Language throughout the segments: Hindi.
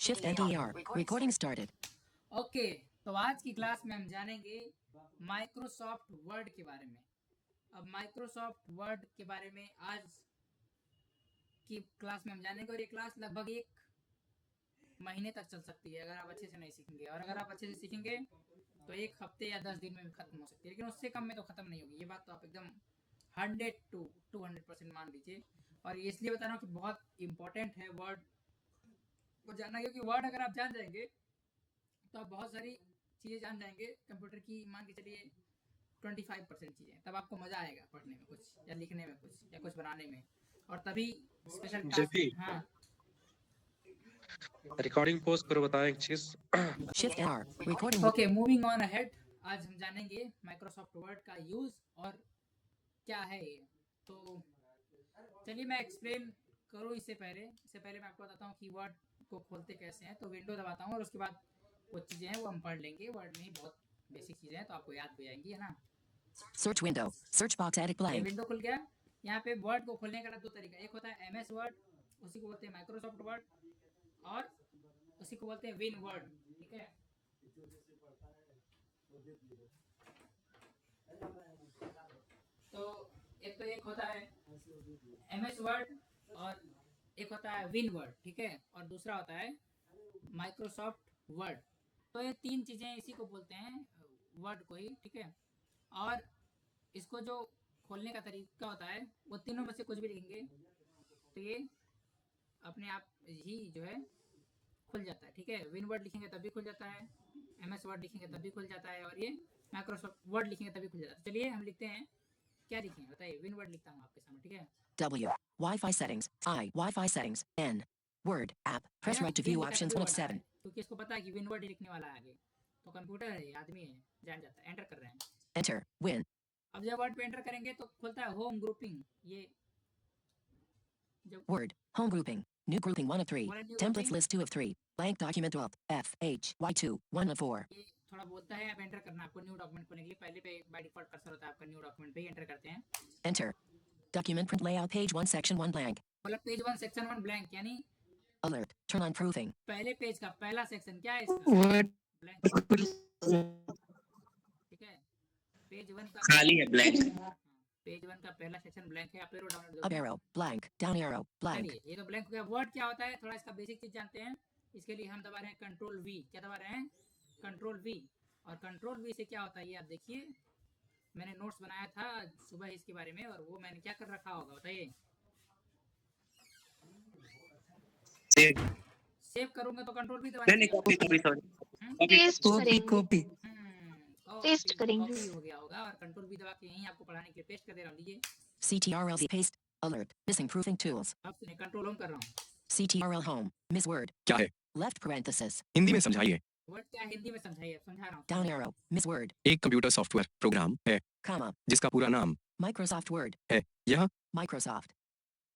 Shift NDR. Recording started. Okay तो आज की क्लास में हम जानेंगे माइक्रोसॉफ्ट वर्ड के बारे में। अब माइक्रोसॉफ्ट वर्ड के बारे में आज की क्लास में हम जानेंगे और ये क्लास लगभग 1 महीने तक चल सकती है अगर आप अच्छे से नहीं सीखेंगे, और अगर आप अच्छे से सीखेंगे तो 1 हफ्ते या 10 दिन में भी खत्म हो सकती है, लेकिन उससे कम में तो खत्म नहीं होगी। ये बात तो आप एकदम 100 to 200% मान लीजिए। और ये इसलिए बता रहा हूँ कि बहुत इंपॉर्टेंट है वर्ड को जानना, क्योंकि वर्ड अगर आप जान जाएंगे तो आप बहुत सारी चीज़ें जान जाएंगे कंप्यूटर की। मान के चलिए 25% चीज़ें, तब आपको मज़ा आएगा पढ़ने में कुछ या लिखने में कुछ या कुछ बनाने में, और तभी स्पेशल जेपी टास्क। हाँ रिकॉर्डिंग पोज करो, बताएं एक चीज। Shift R. Recording. Okay, moving on ahead. आज हम जानेंगे माइक्रोसॉफ्ट वर्ड का यूज़ और क्या है ये। तो चलिए मैं एक्सप्लेन करूँ इससे पहले मैं आपको बताता हूँ कि वर्ड को खोलते कैसे हैं। तो विंडो दबाता हूँ और उसके बाद कुछ चीज़ें हैं वो हम पढ़ लेंगे। वर्ड में ही बहुत बेसिक चीज़ें हैं तो आपको याद हो जाएंगी, है ना। Search window. Search box edit ये blank. विंडो खुल गया। यहाँ पे वर्ड को खोलने का दो तरीका, एक होता है MS वर्ड, उसी को बोलते हैं माइक्रोसॉफ्ट वर्ड, और उसी को बोलते हैं विन वर्ड। ठीक है, तो एक होता है MS वर्ड और एक होता है विन वर्ड, ठीक है, और दूसरा होता है माइक्रोसॉफ्ट वर्ड। तो ये तीन चीज़ें इसी को बोलते हैं वर्ड को ही, ठीक है। और इसको जो खोलने का तरीका होता है वो तीनों में से कुछ भी लिखेंगे तो ये अपने आप ही जो है खुल जाता है, ठीक है। विन वर्ड लिखेंगे तब भी खुल जाता है, MS वर्ड लिखेंगे तब भी खुल जाता है, और ये माइक्रोसॉफ्ट वर्ड लिखेंगे तब भी खुल जाता है। चलिए हम लिखते हैं, क्या लिखेंगे बताइए। विन वर्ड लिखता हूँ आपके सामने, ठीक है। W. Wi-Fi settings. I. Wi-Fi settings. N. Word app. Press आया, right to विन view लिखा options. तभी 1 of वर्ड आता 7. है, क्योंकि इसको पता है कि विन वर्ड लिखने वाला है आगे। तो कंप्यूटर है, आदमी है, जान जाता है। एंटर कर रहे हैं। Enter. Win. अब जब वर्ड पे एंटर करेंगे तो खुलता है होम ग्रुपिंग। ये जब Word. Home grouping. New grouping 1 of 3. What are new Templates grouping? list 2 of 3. Blank document Alt. F. H. Y2. 1 of 4. ये थोड़ा बोलता है, आप एंटर करना आपको न्यू डॉक्यूमेंट खोलने के लिए। पहले पे बाय डिफॉल्ट कर्सर होता है आपका, न्यू डॉक्यूमेंट पे ही एंटर करते हैं। Enter. Document print layout page 1 section 1 blank. मतलब पेज 1 सेक्शन 1 ब्लैंक, यानी Alert. Turn on proofing. पहले पेज का पहला सेक्शन क्या है इसका, ब्लैंक, ठीक है। पेज 1 का खाली है, ब्लैंक। पेज 1 का पहला सेक्शन ब्लैंक है। आप arrow download Up arrow. Blank. Down arrow. Blank. चलिए, ये तो ब्लैंक हो गया। वर्ड क्या होता है, थोड़ा इसका बेसिक चीज जानते हैं। इसके लिए हम दबा रहे हैं कंट्रोल V। क्या दबा रहे हैं? Control V। और कंट्रोल V से क्या होता है ये आप देखिए। मैंने नोट्स बनाया था सुबह इसके बारे में, और वो मैंने क्या कर रखा होगा बताइए। सेव करूंगा तो कंट्रोल V दबाना नहीं, कॉपी सॉरी, कॉपी पेस्ट करेंगे, कॉपी हो गया होगा। और कंट्रोल V दबा के यहीं आपको पढ़ाने के लिए पेस्ट कर दे रहा हूँ। लीजिए, CTRL paste. Alert. Missing proofing tools. अब सुनिए, कंट्रोल होम कर रहा हूँ। CTRL home. Miss word. क्या है? Left parenthesis. हिंदी में समझाइए। वर्ड क्या है हिंदी में समझाइए, समझा रहा हूँ। Down arrow. Miss word. एक कंप्यूटर सॉफ्टवेयर प्रोग्राम है Comma. जिसका पूरा नाम Microsoft Word. है। यह Microsoft.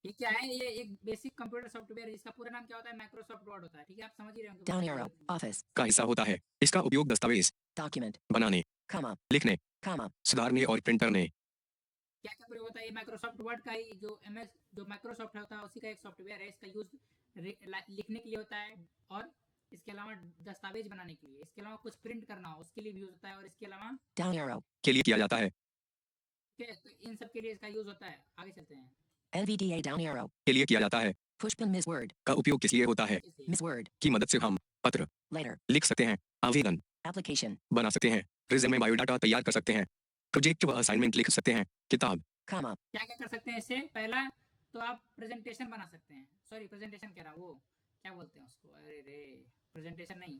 ये क्या है? ये एक बेसिक कंप्यूटर सॉफ्टवेयर है जिसका पूरा नाम क्या होता है? माइक्रोसॉफ्ट वर्ड होता है, ठीक है। आप समझ ही रहे होंगे। Down arrow. Office. का हिस्सा होता है। इसका उपयोग दस्तावेज Document. बनाने, Comma. लिखने, Comma. सुधारने और प्रिंट करने। क्या क्या प्रयोग होता है? ये माइक्रोसॉफ्ट वर्ड का ही जो MS जो माइक्रोसॉफ्ट होता है उसी का एक सॉफ्टवेयर है। इसका यूज लिखने के लिए होता है, और इसके अलावा दस्तावेज बनाने के लिए, इसके अलावा कुछ प्रिंट करना हो उसके लिए भी यूज होता है, और इसके अलावा Down arrow. के लिए किया जाता है। ठीक है, तो इन सब के लिए इसका यूज होता है। आगे चलते हैं। NVDA down arrow. के लिए किया जाता है। Pushpin Miss word. का उपयोग किस लिए होता है? इसलिए Miss word. की मदद से हम पत्र Later. लिख सकते हैं, आवेदन Application. बना सकते हैं, रिज्यूमे बायोडाटा तैयार कर सकते हैं, प्रोजेक्ट व असाइनमेंट लिख सकते हैं, किताब। Comma. क्या क्या कर सकते हैं इससे? पहला तो आप प्रेजेंटेशन बना सकते हैं। सॉरी, प्रेजेंटेशन कह रहा हूँ, वो क्या बोलते हैं उसको, अरे रे, प्रेजेंटेशन नहीं,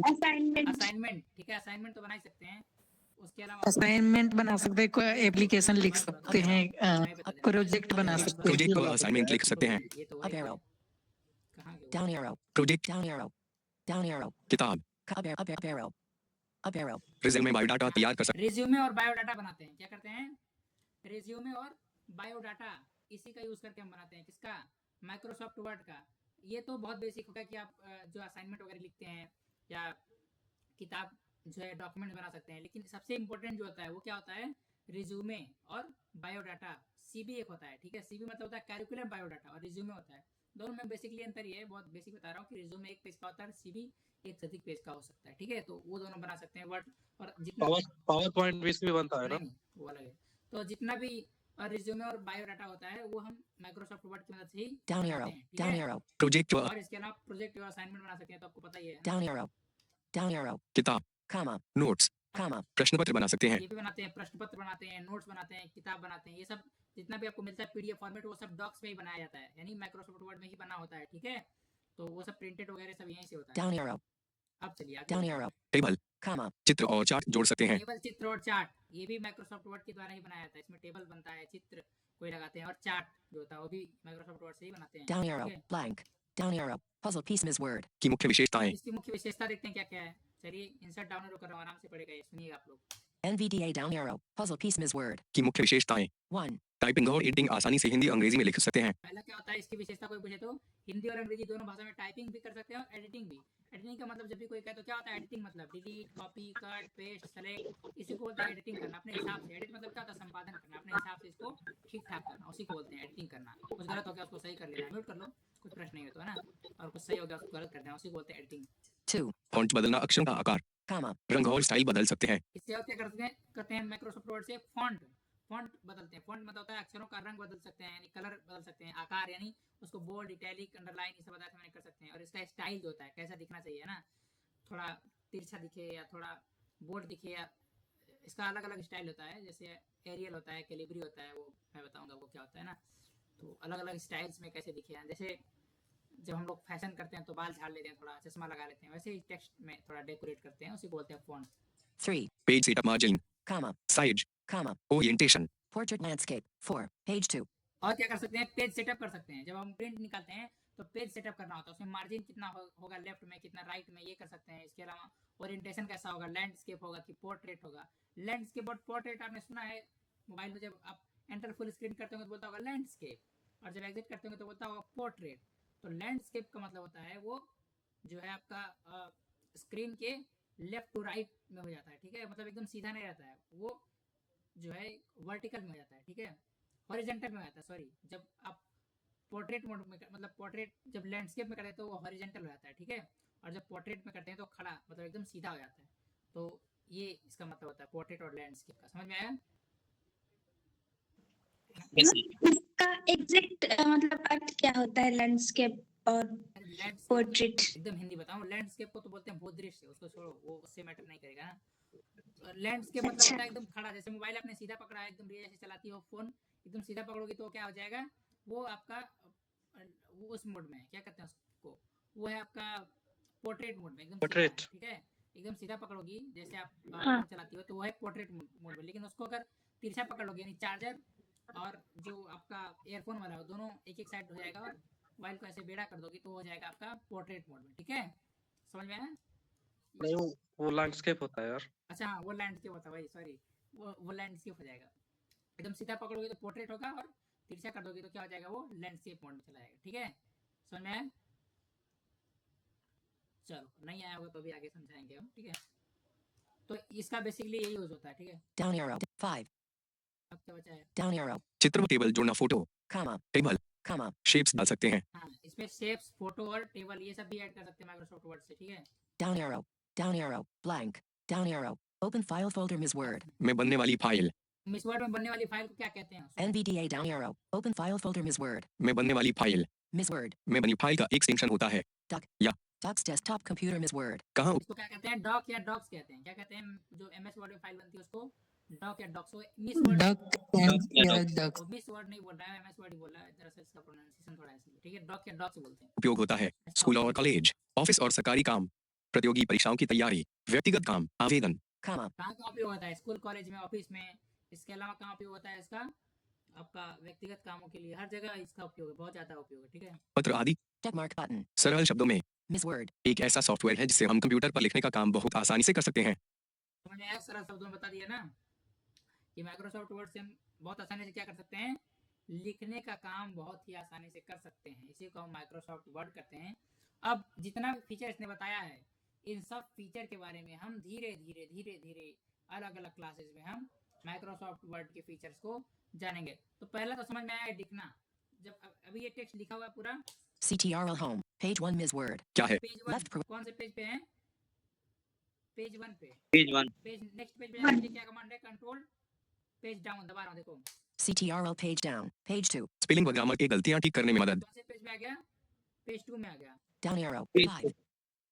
असाइनमेंट, ठीक है। असाइनमेंट तो बना ही सकते हैं। उसके अलावा असाइनमेंट बना सकते हैं, कोई एप्लीकेशन लिख सकते हैं, प्रोजेक्ट बना सकते प्रोजेक्ट व हैं। असाइनमेंट लिख सकते हैं, ये तो Up वही arrow. कहाँ गए वो? Down arrow. Project, Down arrow. Down arrow. किताब, Up arrow. Up arrow. Resume biodata तैयार कर सकते रिज्यूमे और बायोडाटा बनाते हैं। क्या करते हैं? रिज्यूमे और बायोडाटा, इसी का यूज करके हम बनाते हैं। किसका? माइक्रोसॉफ्ट वर्ड का। ये तो बहुत बेसिक होगा कि आप जो असाइनमेंट वगैरह लिखते हैं या किताब जो है डॉक्यूमेंट बना सकते हैं, लेकिन सबसे इंपॉर्टेंट जो होता है वो क्या होता है? रिज्यूमे और बायोडाटा। CB एक होता है, ठीक है। CB मतलब होता है कैरिकुलम बायोडाटा, और रिज्यूमे होता है दोनों में बेसिकली अंतर ये है, बहुत बेसिक बता रहा हूँ कि रिज्यूमे एक पेज का होता है, सीवी एक से अधिक पेज का हो सकता है, ठीक है। तो वो दोनों बना सकते हैं वर्ड, और जितना पावर पॉइंट भी इसमें बनता है ना? नहीं वो अलग है। तो जितना भी रिज्यूमे और बायोडाटा होता है वो हम माइक्रोसॉफ्ट वर्ड की मदद से ही Down बनाते arrow. हैं, ठीक Down है। arrow. प्रोजेक्ट व और इसके अलावा प्रोजेक्ट या असाइनमेंट बना सकते हैं, तो आपको पता ही है ना। Down arrow. Down arrow. किताब, Comma. Notes, Comma. प्रश्न पत्र बना सकते हैं। ये भी बनाते हैं, प्रश्न पत्र बनाते हैं, नोट्स बनाते हैं, किताब बनाते हैं। ये सब जितना भी आपको मिलता है पीडीएफ फॉर्मेट, वो सब डॉक्स में ही बनाया जाता है, यानी माइक्रोसॉफ्ट वर्ड में ही बना होता है, ठीक है। तो वो सब प्रिंटेड वगैरह सब यहीं से होता है। Down arrow. अब चलिए आगे Down बढ़ते हैं। arrow. Table, Comma. चित्र और चार्ट जोड़ सकते हैं। टेबल, चित्र और चार्ट, ये भी माइक्रोसॉफ्ट वर्ड के द्वारा ही बनाया जाता है। इसमें टेबल बनता है, चित्र कोई लगाते हैं, और चार्ट जो होता है वो भी माइक्रोसॉफ्ट वर्ड से ही बनाते हैं, Down ठीक arrow. है। Blank. Down arrow. Puzzle piece Ms. Word. की मुख्य विशेषताएं, इसकी मुख्य विशेषता देखते हैं क्या क्या है। चलिए इंसर्ट डाउन एरो कर रहा हूँ, आराम से पढ़ेगा ये, सुनिएगा आप लोग। NVDA down arrow. Puzzle piece Ms. Word. की मुख्य विशेषताएं, 1. टाइपिंग और एडिटिंग आसानी से हिंदी अंग्रेजी में लिख सकते हैं। पहला क्या होता है इसकी विशेषता, कोई पूछे तो हिंदी और अंग्रेजी दोनों भाषा में टाइपिंग भी कर सकते हैं और एडिटिंग भी। एडिटिंग का मतलब जब भी कोई कहे तो क्या होता है एडिटिंग, मतलब delete, copy, cut, paste, select, इसी को बोलते हैं एडिटिंग करना अपने हिसाब से। एडिट मतलब क्या होता है संपादन करना, अपने हिसाब से इसको ठीक ठाक करना, उसी को बोलते हैं एडिटिंग करना। कुछ गलत हो गया उसको सही कर लेना, म्यूट कर लो, कुछ प्रश्न नहीं हो तो है ना, और कुछ सही हो गया उसको गलत कर देना, उसी को बोलते हैं एडिटिंग। 2. फॉन्ट बदलना, अक्षरों का आकार, Comma. रंग और स्टाइल बदल सकते हैं। इससे और क्या करते हैं माइक्रोसॉफ्ट वर्ड से, फॉन्ट बदलते हैं। फॉन्ट मतलब होता है अक्षरों का रंग बदल सकते हैं, यानी कलर बदल सकते हैं, आकार यानी उसको बोल्ड, इटैलिक, अंडरलाइन ये सब बदल कर सकते हैं। और इसका स्टाइल जो होता है कैसा दिखना चाहिए ना, थोड़ा तिरछा दिखे या थोड़ा बोल्ड दिखे, या इसका अलग अलग स्टाइल होता है। जैसे एरियल होता है, कैलिब्री होता है, वो मैं बताऊंगा वो क्या होता है ना। तो अलग अलग स्टाइल्स में कैसे दिखे, जैसे जब हम लोग फैशन करते हैं तो बाल झाड़ लेते हैं, थोड़ा चश्मा लगा लेते हैं, वैसे ही टेक्स्ट में थोड़ा डेकोरेट करते हैं, उसी को बोलते हैं font. 3. Page setup, margin, Comma. Size, Comma. Orientation, Portrait landscape. 4. Page 2. और क्या कर सकते हैं, पेज सेटअप कर सकते हैं। जब हम प्रिंट निकालते हैं तो पेज सेटअप करना होता है, उसमें मार्जिन कितना होगा लेफ्ट में, कितना राइट में, ये कर सकते हैं। इसके अलावा ओरिएंटेशन कैसा होगा, लैंडस्केप होगा कि पोर्ट्रेट होगा। लैंडस्केप और पोर्ट्रेट आपने सुना है मोबाइल में, जब आप एंटर फुल स्क्रीन करते होंगे तो बोलता होगा लैंडस्केप, और जब एग्जिट करते होंगे तो बोलता होगा पोर्ट्रेट। तो लैंडस्केप का मतलब होता है वो जो है आपका स्क्रीन के लेफ्ट टू राइट में हो जाता है, ठीक है, मतलब एकदम सीधा नहीं रहता है, वो जो है वर्टिकल में हो जाता है, ठीक है, हॉरिजेंटल में हो जाता है, सॉरी। जब आप पोर्ट्रेट मोड में मतलब पोर्ट्रेट जब लैंडस्केप में करते हैं तो वो हॉरिजेंटल हो जाता है, ठीक है, और जब पोर्ट्रेट में करते हैं तो खड़ा मतलब एकदम सीधा हो जाता है। तो ये इसका मतलब होता है पोर्ट्रेट और लैंडस्केप का, समझ में आया? इसका एग्जैक्ट मतलब अर्थ क्या होता है लैंडस्केप और लैंडस्केप पोर्ट्रेट? एकदम हिंदी बताऊं, लैंडस्केप को तो बोलते हैं भूदृश्य, उसको छोड़ो, वो उससे मैटर नहीं करेगा ना। लैंडस्केप मतलब अच्छा। होता है एकदम खड़ा, जैसे मोबाइल आपने सीधा पकड़ा है, एकदम जैसे चलाती हो फोन, एकदम सीधा पकड़ोगी तो क्या हो जाएगा, वो आपका वो उस मोड में है, क्या कहते हैं उसको, वो है आपका पोर्ट्रेट मोड में, एकदम सीधा है, Portrait. ठीक है, एकदम सीधा पकड़ोगी जैसे आप हाँ। फोन चलाती हो तो वो है पोर्ट्रेट मोड में। लेकिन उसको अगर तिरछा पकड़ोगे यानी चार्जर और जो आपका एयरफोन वाला हो दोनों एक एक साइड हो जाएगा, और मोबाइल को ऐसे बेड़ा कर दोगी तो हो जाएगा आपका पोर्ट्रेट मोड में, ठीक है, समझ में आया? नहीं, वो लैंडस्केप होता है यार। अच्छा हाँ, वो लैंडस्केप होता है भाई, सॉरी, वो लैंडस्केप हो जाएगा। एकदम सीधा पकड़ोगे तो पोर्ट्रेट होगा, और तिरछा कर दोगे तो क्या हो जाएगा, वो लैंडस्केप मोड में चला जाएगा, ठीक है, समझ में आया? चलो नहीं आया होगा तो भी आगे समझाएंगे हम, ठीक है। तो इसका बेसिकली यही यूज होता है, ठीक है। Down arrow. 5. अब क्या बचा है? Down arrow. चित्र व टेबल जोड़ना, photo, Comma. Table, Comma. Shapes डाल सकते हैं। हाँ, इसमें शेप्स, फोटो और टेबल ये सब भी ऐड कर सकते हैं माइक्रोसॉफ्ट वर्ड से, ठीक है। Down arrow. Down arrow. Blank. Down arrow. Open file folder Ms. Word. में बनने वाली फाइल, मिस वर्ड में बनने वाली फाइल को क्या कहते हैं? NVDA down arrow. Open file folder Ms. Word. में बनने वाली फाइल, Ms. Word. में बनी फाइल का एक एक्सटेंशन होता है। Docs desktop computer Ms. Word. कहाँ इसको क्या कहते हैं, डॉक या डॉक्स कहते हैं, क्या कहते हैं, जो एमएस वर्ड में फाइल बनती है उसको डॉक या डॉक्स। मिस वर्ड, डक या डक। मिस वर्ड नहीं बोल रहा है, एमएस वर्ड ही बोल रहा है, दरअसल इसका प्रोनाउंसिएशन थोड़ा ऐसे है, ठीक है, डॉक या डॉक्स बोलते हैं। उपयोग होता है, स्कूल और कॉलेज, ऑफिस और सरकारी काम, प्रतियोगी परीक्षाओं की तैयारी, व्यक्तिगत काम, आवेदन, Comma. कहाँ का उपयोग होता है, स्कूल कॉलेज में, ऑफिस में। इसके अलावा कहाँ उपयोग होता है इसका, आपका व्यक्तिगत कामों के लिए, हर जगह इसका उपयोग है, बहुत ज्यादा उपयोग है, ठीक है। पत्र आदि। Checkmark button. सरल शब्दों में, Ms. Word. एक ऐसा सॉफ्टवेयर है जिससे हम कंप्यूटर पर लिखने का काम बहुत आसानी से कर सकते हैं। समझ में आया? सरल शब्दों में बता दिया ना कि माइक्रोसॉफ्ट वर्ड से हम बहुत आसानी से क्या कर सकते हैं, लिखने का काम बहुत ही आसानी से कर सकते हैं, इसी को हम माइक्रोसॉफ्ट वर्ड करते हैं। अब जितना भी फीचर इसने बताया है, इन सब फीचर के बारे में हम धीरे धीरे अलग अलग क्लासेस में हम माइक्रोसॉफ्ट वर्ड के फीचर्स को जानेंगे। तो पहला तो समझ में आया लिखना। जब अभी ये टेक्स्ट लिखा हुआ है पूरा, CTRL home. Page 1 Ms. Word. क्या है? पेज 1 Left कौन से पेज पे हैं? पेज 1 पे। पेज 1 पेज नेक्स्ट पेज पे जाने के लिए क्या कमांड है? कंट्रोल पेज डाउन दबा रहा हूं, देखो CTRL page down. Page 2. Spelling व ग्रामर की गलतियां ठीक करने में मदद। कौन से पेज में आ गया? पेज 2 में आ गया। Down arrow. पेज 5.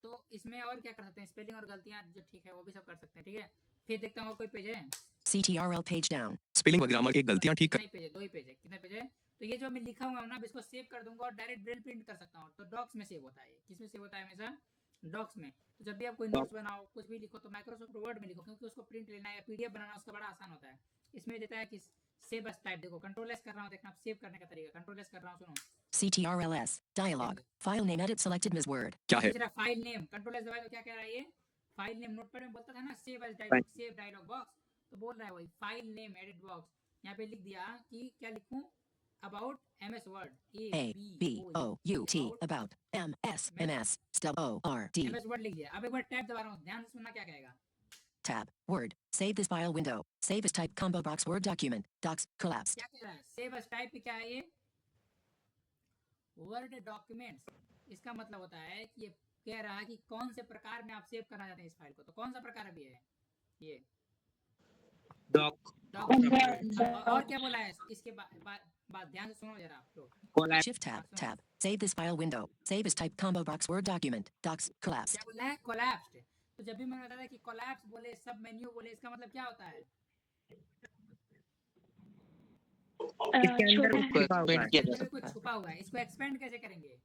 तो इसमें और क्या कर सकते हैं? स्पेलिंग और गलतियां जो ठीक है वो भी सब कर सकते हैं, ठीक है। फिर देखता हूं और कोई पेज है? CTRL page down. स्पेलिंग व ग्रामर की गलतियां ठीक कर। कितने पेज है? 2 ही पेज है। कितने पेज है? तो ये जो मैं लिखा हुआ हूं ना, अब इसको सेव कर दूंगा और डायरेक्ट ब्रेल प्रिंट कर सकता हूं। तो डॉक्स में सेव होता है। किसमें सेव होता है? हमेशा डॉक्स में। तो जब भी आप कोई नोट्स बनाओ, कुछ भी लिखो, तो माइक्रोसॉफ्ट वर्ड में लिखो, क्योंकि उसको प्रिंट लेना या पीडीएफ बनाना उसका बड़ा आसान होता है। इसमें देता है कि सेव एज टाइप। देखो कंट्रोल एस कर रहा हूं, देखना सेव करने का तरीका। कंट्रोल एस कर रहा हूं, सुनो। CTRLS. Dialog. File name edit selected Ms. Word. क्या है? दूसरा फाइल नेम, कंट्रोल एस दबाए तो क्या कह रहा है ये? फाइल नेम नोटपैड में बोलता था ना save as dialog, save dialog box, तो बोल रहा है वही फाइल नेम एडिट बॉक्स। यहाँ पे लिख दिया कि क्या लिखूं? About MS word. A B O U T about MS MS WORD. MS word लिख दिया। अब एक बार टैब दबा रहा हूँ, ध्यान से सुनना क्या कहेगा। Tab. Word. Save this file window. Save as type combo box Word document. Docs collapsed. क्या कह रहा है? सेव एज टाइप क्या है ये? Word documents. इसका मतलब होता है कि ये कह रहा है कि कौन से प्रकार में आप सेव करना चाहते हैं इस फाइल को। तो कौन सा प्रकार अभी है ये? डॉक और क्या बोला है इसके बाद ध्यान से सुनो जरा आप लोग। Collapse Shift tab. Save this file window. Save as type combo box Word document. Docs collapsed. क्या बोला है? कोलैप्स्ड। तो जब भी मैंने बताया कि कोलैप्स बोले, सब मेन्यू बोले, इसका मतलब क्या होता है? इसके अंदर छोटा कुछ छुपा हुआ है। किया जा इसमें कुछ सकता है। छुपा हुआ है। इसको एक्सपेंड कैसे करेंगे?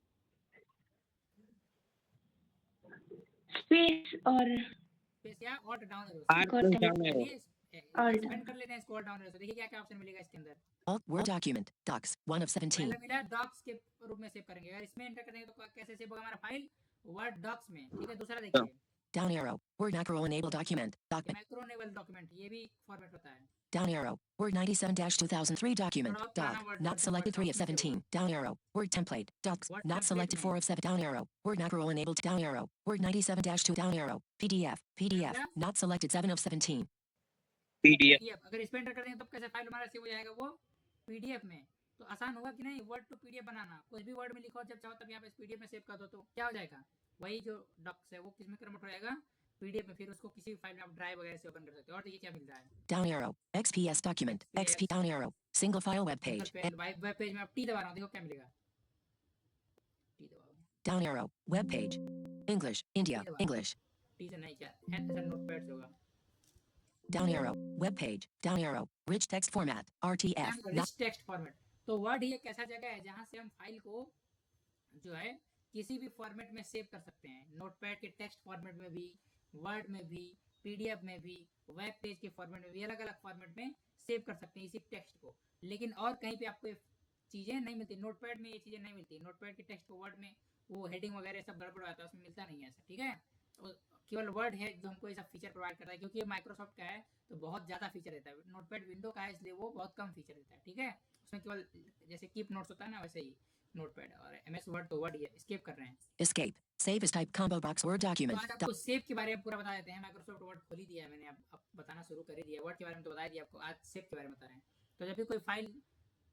स्पेस और स्पेस या ऑल्ट डाउन एरो आर से। Alt डाउन एरो एक्सपेंड कर लेते हैं इसको ऑल्ट डाउन एरो से। देखिए क्या क्या ऑप्शन मिलेगा इसके अंदर। Alt Word document. Docs 1 of 17. पहला मिला डॉक्स के रूप में सेव करेंगे। अगर इसमें एंटर करेंगे तो कैसे सेव होगा हमारा फाइल? वर्ड डॉक्स में, ठीक है। दूसरा देखिए, Down arrow. Word macro enable document. Document. Macro enable document, ये भी फॉर्मेट होता है। Down arrow. Word 97-2003 document. Word Doc. Word Not selected 3 of 17. Down arrow. Word template. Docs. Word Not template selected में। 4 of 7. Down arrow. Word macro enabled. Down arrow. Word 97-2. Down arrow. PDF. PDF. क्या? Not selected 7 of 17. PDF PDF अगर इस पे एंटर कर देंगे तब कैसे फाइल हमारा सेव हो जाएगा? वो पीडीएफ में। तो आसान होगा कि नहीं वर्ड टू पीडीएफ बनाना? कुछ भी वर्ड में लिखो, जब चाहो तब यहाँ पे पीडीएफ में सेव कर दो, तो क्या हो जाएगा? वही जो डॉक्स है वो किस में कन्वर्ट हो जाएगा? पीडीएफ में। फिर उसको किसी फाइल में आप ड्राइव वगैरह से ओपन कर सकते हो। और देखिए क्या मिल रहा है। Down arrow. XPS document. XP down arrow. Single file web page. Web page में आप टी दबा रहा हूँ, देखो क्या मिलेगा। टी दबाओ, Down arrow. Web page. English. India. English. T से नहीं, क्या ऐसा नोटपैड से होगा। Down arrow. Web page. Down arrow. Rich text format. RTF. Not rich text format. तो वर्ड ही एक ऐसा जगह है जहाँ से हम फाइल को जो है किसी भी फॉर्मेट में सेव कर सकते हैं। नोटपैड के टेक्स्ट फॉर्मेट में भी, वर्ड में भी, पीडीएफ में भी, वेब पेज के फॉर्मेट में भी, अलग अलग फॉर्मेट में सेव कर सकते हैं इसी टेक्स्ट को। लेकिन और कहीं पे आपको चीज़ें नहीं मिलती। नोटपैड में ये चीज़ें नहीं मिलती। नोटपैड के टेक्स्ट को वर्ड में वो हेडिंग वगैरह सब गड़बड़ आता है, उसमें मिलता नहीं है ऐसा, ठीक है। केवल वर्ड है जो हमको ये सब फीचर प्रोवाइड करता है, क्योंकि ये माइक्रोसॉफ्ट का है तो बहुत ज़्यादा फीचर देता है। नोटपैड विंडो का है इसलिए वो बहुत कम फीचर देता है, ठीक है। उसमें केवल जैसे कीप नोट्स होता है ना, वैसे ही नोटपैड और एमएस वर्ड तो वर्ड ही है। एस्केप कर रहे हैं। escape. Save as type combo box Word तो document. आज आपको सेव के बारे में पूरा बता देते हैं। माइक्रोसॉफ्ट वर्ड खोल ही दिया है मैंने, अब बताना शुरू कर ही दिया। वर्ड के बारे में तो बता दिया आपको, आज सेव के बारे में बता रहे हैं। तो जब भी कोई फाइल,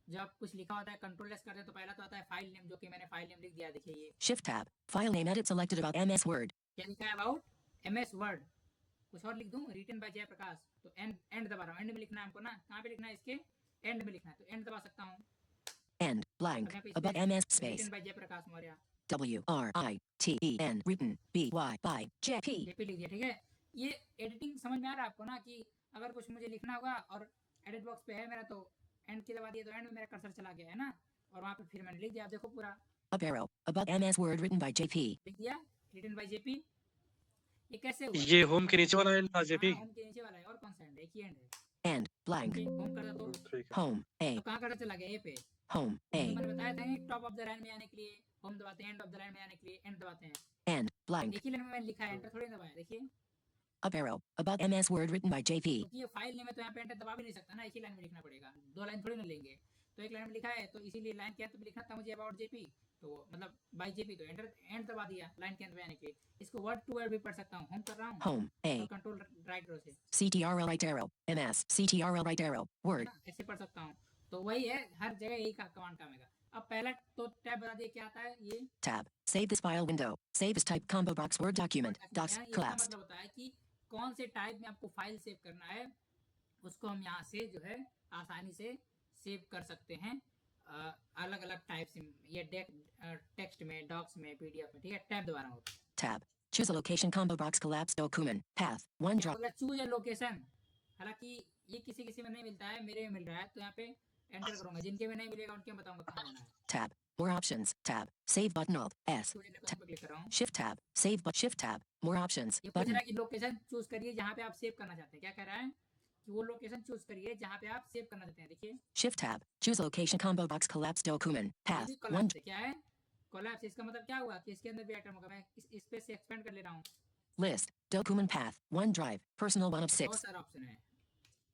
जब आप कुछ लिखा होता है कंट्रोल एस करते हैं तो पहला तो आता है फाइल नेम, जो कि मैंने फाइल नेम लिख दिया। देखिए ये Shift tab. File name edit selected about MS Word. क्या लिखा है? About MS Word. कुछ और लिख दूं? Written by Jayprakash. तो एंड दबा रहा हूँ। एंड में लिखना है हमको ना, कहाँ पे लिखना है? इसके एंड में लिखना है, तो एंड दबा सकता हूँ। End. Blank. अब यहाँ पे About MS space. Written by Jayprakash Maurya, WRITEN. Written. BY by JP. JP लिख दिया, ठीक है। ये एडिटिंग समझ में आ रहा है आपको ना, कि अगर कुछ मुझे लिखना होगा और एडिट बॉक्स पे है मेरा, तो एंड की दबा दिया तो एंड में मेरा कर्सर चला गया है ना, और वहाँ पे फिर मैंने लिख दिया। आप देखो पूरा Up arrow. About MS Word written by JP. लिख दिया, रिटन बाय जेपी। ये कैसे हुआ? ये होम के नीचे वाला एंड था जेपी। होम के नीचे वाला है, और कौन सा एंड है? एक ही एंड है। End. Blank. होम कर दो तो ठीक है। Home. A. कहाँ का चला गया? ए पे। Home. तो A. मैंने बताया था टॉप ऑफ द लाइन में आने के लिए होम दबाते हैं, एंड ऑफ द लाइन में आने के लिए एंड दबाते हैं। End. Blank. एक ही लाइन में मैंने लिखा है, एंटर थोड़ी दबाया। देखिए Up arrow. About MS Word written by JP. क्योंकि ये फाइल नेम है तो यहाँ पे एंटर दबा भी नहीं सकता ना, एक ही लाइन में लिखना पड़ेगा। दो लाइन थोड़ी ना लेंगे। तो एक लाइन में लिखा है तो इसीलिए लाइन के अंत में लिखना था मुझे अबाउट जेपी, तो मतलब बाय जेपी, तो एंटर एंड दबा दिया लाइन के अंत में आने के लिए। इसको वर्ड टू वर्ड भी पढ़ सकता हूँ। होम कर रहा हूँ Home. और A. कंट्रोल राइट रो से CTRL right arrow. MS. CTRL right arrow. है Word. ना, ऐसे पढ़ सकता हूँ। तो वही है, हर जगह यही का कमांड काम आएगा। अब पहला तो टैब बता दिए क्या आता है, ये Tab. Save this file window. Save as type combo box Word document. Docs. इसका Collapsed. मतलब होता है कि कौन से टाइप में आपको फाइल सेव करना है, उसको हम यहाँ से जो है आसानी से सेव कर सकते हैं अलग अलग टाइप से, ये टेक्स्ट में, डॉक्स में, पीडीएफ में, ठीक है। टैब दबा रहा हूँ। Tab. Choose a location combo box collapsed document. Path. OneDrive. Choose location, हालांकि ये किसी किसी में नहीं मिलता है, मेरे में मिल रहा है, तो यहाँ पे एंटर करूंगा। जिनके में नहीं मिलेगा उनके में बताऊंगा कहाँ जाना है। Tab. More options. Tab. Save button Alt. S. Choose location पे क्लिक कर रहा हूँ। Shift tab. Save but Shift tab. More options. ये पूछ Button. रहा है कि लोकेशन चूज करिए जहाँ पे आप सेव करना चाहते हैं। क्या कह रहा है कि वो लोकेशन चूज करिए जहाँ पे आप सेव करना चाहते हैं। देखिए Shift tab. Choose location combo box collapsed document. Path. One. Collapse क्या है, कोलैप्स इसका मतलब क्या हुआ कि इसके अंदर भी आइटम होगा। मैं इस पे से एक्सपेंड कर ले रहा हूँ। List. Document path. OneDrive. Personal 1 of बहुत 6. सारा ऑप्शन है।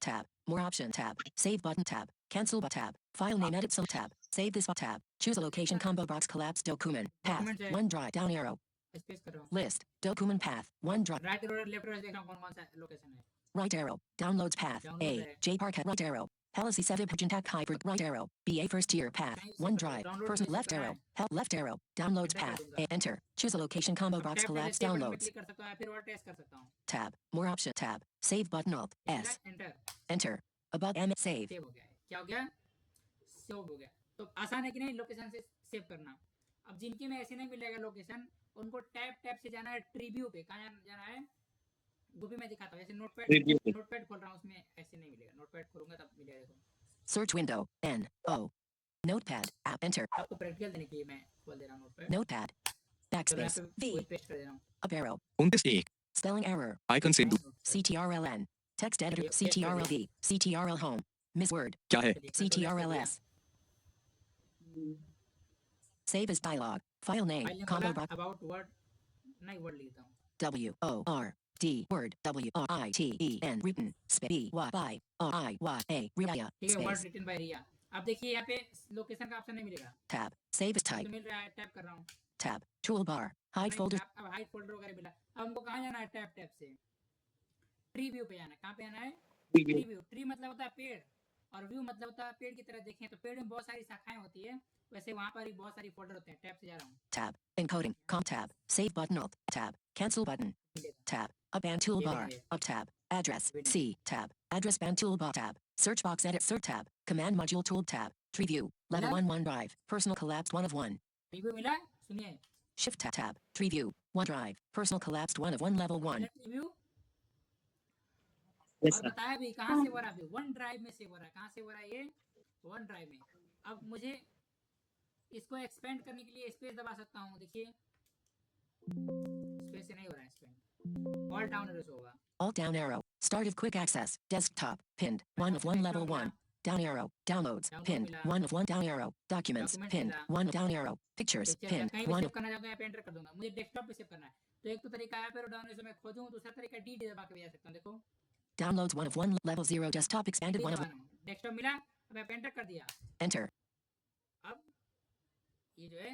Tab. More option tab. Save button tab. Cancel but tab. File name edit some tab. Save this but tab. Choose a location combo box collapsed document. Path. Document है। OneDrive. Down arrow. स्पेस कर रहा हूँ। List. Document path. OneDrive. Right और लेफ्ट और देख रहा हूँ कौन कौन सा लोकेशन है। Right arrow. Downloads path. Download A. है। JPark at right arrow. Policy 7 Hydrogen hybrid right arrow. BA first tier path. कहीं से OneDrive. download Person नहीं left करना arrow. है। Help left arrow. Downloads Enter कर path. दूंगा। Enter. Choose a location combo अब box टैब पे collapsed से बटन पे downloads. क्लिक कर सकता हूँ या फिर और टेस्ट कर सकता हूँ। Tab. More option tab. Save button Alt. S. Enter, Enter. Above M. Save. Save हो गया है। क्या हो गया? सेव हो गया। तो आसान है कि नहीं लोकेशन से सेव करना। अब जिनके में ऐसे नहीं मिलेगा लोकेशन, उनको टैब टैब से जाना है ट्रीव्यू पे। कहाँ जाना है वो भी मैं दिखाता हूँ। जैसे Preview पे। नोटपैड खोल रहा हूँ, उसमें ऐसे नहीं मिलेगा। नोटपैड खोलूंगा तब मिलेगा। देखो Search window. N. O. Notepad. App. Enter. आपको प्रैक्टिकल देने के लिए मैं खोल दे रहा हूँ नोटपैड। Notepad. तो मैं Backspace. यहाँ पे V. वही पेस्ट कर दे रहा हूँ। Up arrow. 29 Spelling error. Icon से CTRLN. Text editor. Yes, yes, CTRLV. CTRL home. Miss Word. क्या है? CTRLS. Save as dialog. File name. File Combo खोला, box. अबाउट वर्ड नहीं, वर्ड लिखता हूँ। W O R D Word. W O I T E N. Written. B Y I O I Y A. Ria. ठीक है, वर्ड Space. रिटन बाय रिया। अब देखिए यहाँ पे लोकेशन का ऑप्शन नहीं मिलेगा, Tab. Save as तो type. मिल रहा है। टैप कर रहा हूँ। Tab. Toolbar. Hide नहीं, folder. अब हाइड फोल्डर वगैरह मिला। अब हमको कहाँ जाना है? टैब टैब से ट्री व्यू पे जाना है। कहाँ पे जाना है? Preview। Tree view. ट्री मतलब होता है पेड़, और व्यू मतलब होता है पेड़ की तरह देखें तो पेड़ में बहुत सारी शाखाएं होती है, वैसे वहाँ पर भी बहुत सारी फोल्डर होते हैं। टैब से जा रहा हूँ। Tab. Encoding. Com tab. Save button Alt. Tab. Cancel button. Tab. Up and toolbar. Up tab. Address. C. Tab. Address band toolbar tab. Search box edit search tab. Command module tool tab. Tree view. Level 1 OneDrive. Personal collapsed 1 of 1. Tree view मिला, सुनिए। Shift tab tab. Tree view. OneDrive. Personal collapsed 1 of 1 level 1. Tree view Yes, और sir. बताया भी कहाँ से हो रहा है। वन ड्राइव में सेव हो रहा है। कहाँ से हो रहा है? ये वन ड्राइव में। अब मुझे इसको एक्सपेंड करने के लिए स्पेस दबा सकता हूँ। देखिए स्पेस से नहीं हो रहा है एक्सपेंड, ऑल डाउन एरो से होगा। Alt down arrow. Start of quick access. Desktop. Pinned. 1 of 1 level 1. Down arrow. Downloads. Pinned. 1 of 1 down arrow. Documents. Pinned. 1 down arrow. Pictures. Picture Pinned. कहीं भी 1 सेव of करना चाहता हूँ यहाँ पे एंटर कर दूंगा। मुझे डेस्कटॉप पे सेव करना है, तो एक तो तरीका है फिर डाउन एरो से मैं खोजूँ, दूसरा तरीका डी दबा के भी जा सकता हूँ। देखो downloads 1 of 1 level 0 desktop expanded 1 of desktop मिला, अब मैं एंटर कर दिया। enter अब ये जो है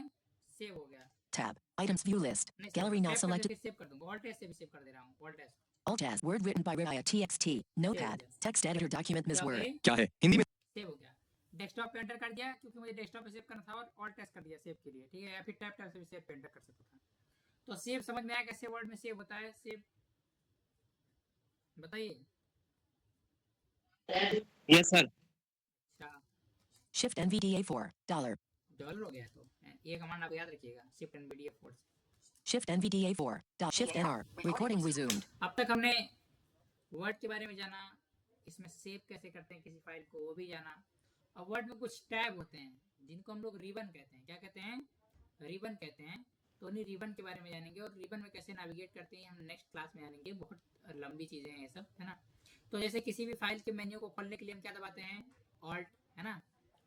सेव हो गया। tab items view list नहीं, gallery now टैब करके selected फिर सेव कर दूंगा। ऑल्ट एस से भी सेव कर दे रहा हूँ। Alt S alt as word written by Ria txt notepad text editor document Ms Word क्या है? हिंदी में सेव हो गया। डेस्कटॉप पे एंटर कर दिया क्योंकि मुझे डेस्कटॉप पे सेव करना था, और ऑल्ट एस कर दिया सेव के लिए। ठीक है, या फिर टैब टैब से भी सेव पे एंटर कर सकता था। तो सेव समझ में आया कैसे वर्ड में सेव होता है? सेव बताइए। Yes, sir. अच्छा, shift nvda4 dollar डॉलर हो गया। तो ये कमांड आप याद रखिएगा, shift NVDA force. shift nvda4 shift nr recording resumed अब तक हमने वर्ड के बारे में जाना, इसमें सेव कैसे करते हैं किसी फाइल को वो भी जाना। अब वर्ड में कुछ टैब होते हैं जिनको हम लोग रिबन कहते हैं। क्या कहते हैं? रिबन कहते हैं। तो उन्हीं रिबन के बारे में जानेंगे, और रिबन में कैसे नेविगेट करते हैं हम नेक्स्ट क्लास में जानेंगे। बहुत लंबी चीज़ें हैं ये सब, है ना। तो जैसे किसी भी फाइल के मेन्यू को खोलने के लिए हम क्या दबाते हैं? ऑल्ट, है ना।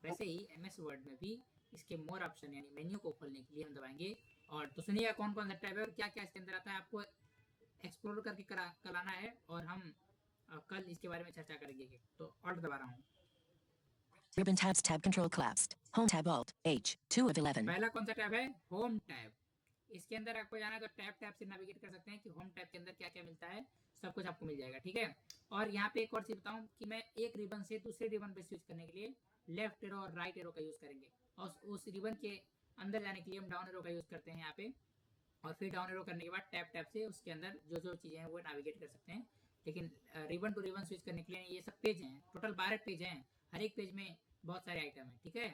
वैसे ही MS वर्ड में भी इसके मोर ऑप्शन यानी मेन्यू को खोलने के लिए हम दबाएंगे। और तो सुनिएगा कौन कौन सा टैब है और क्या क्या इसके अंदर आता है, आपको एक्सप्लोर करके कराना है, और हम कल इसके बारे में चर्चा करेंगे। तो ऑल्ट दबा रहा हूँ। ribbon tabs tab control collapsed home tab alt H 2 of 11 पहला कौन सा टैब है? Home tab. इसके अंदर आपको जाना है तो टैब टैब से नेविगेट कर सकते हैं कि होम टैब के अंदर क्या क्या मिलता है, सब कुछ आपको मिल जाएगा। ठीक है, और यहाँ पे एक और चीज बताऊँ कि मैं एक रिबन से दूसरे रिबन पे स्विच करने के लिए लेफ्ट एरो और राइट एरो का यूज करेंगे। और उस रिबन के अंदर जाने के लिए हम डाउन एरो का यूज़ करते हैं यहाँ पे, और फिर डाउन एरो करने के बाद टैप टैप से उसके अंदर जो जो चीज़ें हैं वो नेविगेट कर सकते हैं। लेकिन रिबन टू रिबन स्विच करने के लिए ये सब पेज हैं, टोटल 12 पेज हैं, हर एक पेज में बहुत सारे आइटम हैं, ठीक है।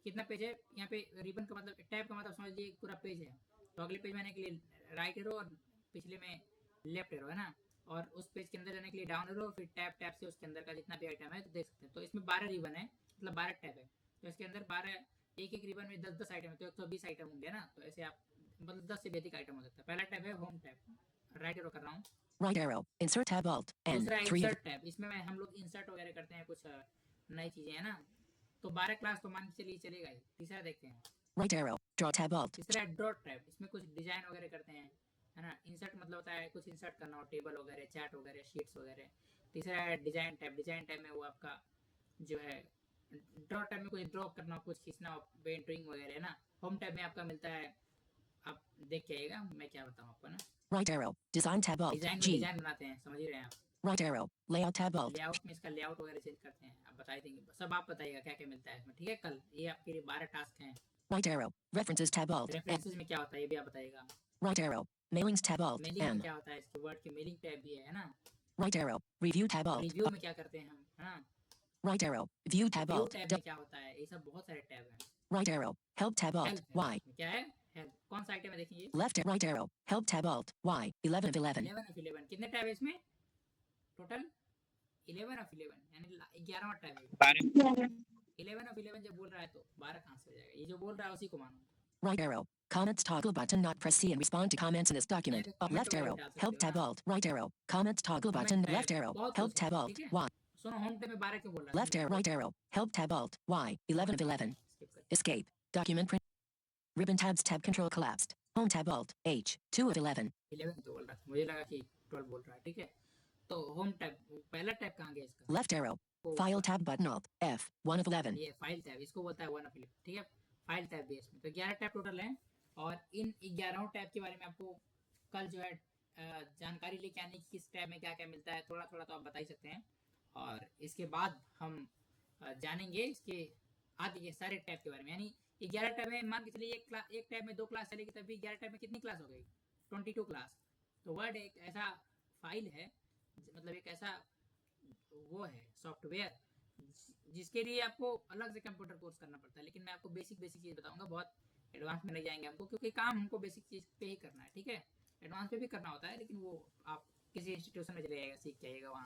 कितना पेज है यहाँ पे, रिबन का मतलब टैप का मतलब समझ लीजिए पूरा पेज है। तो अगले पेज में आने के लिए राइट एरो और पिछले में लेफ्ट एरो है ना, और उस पेज के अंदर जाने के लिए डाउन एरो, फिर टैप टैप से उसके अंदर का जितना भी आइटम है तो देख सकते हैं। तो इसमें 12 रिबन है, मतलब 12 टैप है, तो इसके अंदर 12 एक एक रिबन में 10-10 आइटम है, तो 120 आइटम होंगे ना। तो ऐसे आप मतलब 10 से भी अधिक आइटम हो सकता है। पहला टैब है होम टैब, राइट एरो कर रहा हूँ। Right arrow. Insert tab Alt N. दूसरा 3 of इंसर्ट टैब, इसमें हम लोग इंसर्ट वगैरह करते हैं, कुछ नई चीजें है ना, तो 12 क्लास तो मान के चलिए चलेगा ही। तीसरा देखते हैं, right arrow. Draw tab Alt. तीसरा है डॉट टैब, इसमें कुछ डिजाइन वगैरह करते हैं, है ना। इंसर्ट मतलब होता है कुछ इंसर्ट करना हो, टेबल वगैरह, चैट वगैरह, शीट्स वगैरह। तीसरा है डिजाइन टैब, डिजाइन टैब में वो आपका जो है ड्रॉ टैब में कुछ ड्रॉ करना हो, कुछ खींचना हो, पेंटिंग वगैरह है ना। होम टैब में आपका मिलता है, आप देख के आइएगा, मैं क्या बताऊँ आपको ना। Right arrow. Design tab Alt design में G. डिजाइन बनाते हैं, समझ ही रहे हैं आप। Right arrow. Layout tab Alt. Layout में इसका लेआउट वगैरह चेंज करते हैं, आप बता देंगे, सब आप बताइएगा क्या क्या मिलता है इसमें, ठीक है। कल ये आपके लिए 12 टास्क हैं। Right arrow. References tab Alt. N. References में क्या होता है ये भी आप बताइएगा। Right arrow. Mailings tab Alt mailing में M. क्या होता है, इसके वर्ड की मेलिंग टैब भी है ना। Right arrow. Review tab Alt. Review में क्या करते हैं हम, है ना। Right arrow. View tab view Alt. Tab D- में क्या होता है, ये सब बहुत सारे टैब हैं। Right arrow. Help tab Alt help Y. क्या है, हेल्प कौन सा आइटम है देखिए। Left right arrow. Help tab Alt Y. 11 of 11. 11 of 11 कितने टैब है इसमें टोटल, 11 ऑफ 11 यानी 11वां टैब है। 12 11 ऑफ 11 जब बोल रहा है तो 12 कहाँ से हो जाएगा, ये जो बोल रहा है उसी को मानो। Right arrow. Comments toggle button. Not press C and respond to comments in this document. Up left arrow. Help tab Alt. Right arrow. Comments toggle button. Comment Left tab. arrow. बहुत Help कुछ tab है, Alt ठीक है। Y. सुनो होम टैब में 12 क्यों बोल रहा है। Left arrow. Right arrow. Help tab Alt Y. 11 of 11. Skip करते Escape. Document print. Ribbon tabs tab control collapsed. Home tab Alt H. 2 of 11. हैं। 11 तो बोल रहा था, मुझे लगा कि 12 बोल रहा है, ठीक है। तो होम टैब, पहला टैब कहाँ गया इसका, Left arrow. तो File tab button Alt F. 1 of 11. ये फाइल टैब, इसको बोलता है 1 ऑफ 11, ठीक है। फाइल टैब भी है इसमें, तो 11 टैब टोटल है। और इन 11 टैब के बारे में आपको कल जो है जानकारी लेके आने की, किस टैब में क्या क्या मिलता है, थोड़ा थोड़ा तो आप बता ही सकते हैं। और इसके बाद हम जानेंगे इसके आगे के सारे टैब के बारे में। यानी 11 टैब में मान के चलिए एक टैब में 2 क्लास चलेगी, तब भी 11 टैब में कितनी क्लास हो गई, 22 क्लास। तो वर्ड एक ऐसा फाइल है, मतलब एक ऐसा वो है सॉफ्टवेयर जिसके लिए आपको अलग से कंप्यूटर कोर्स करना पड़ता है। लेकिन मैं आपको बेसिक चीज़ बताऊंगा, बहुत एडवांस में नहीं जाएंगे हमको, क्योंकि काम हमको बेसिक चीज़ पे ही करना है, ठीक है। एडवांस पे भी करना होता है, लेकिन वो आप किसी इंस्टीट्यूशन में चले जाइएगा, सीख के आइएगा, वहाँ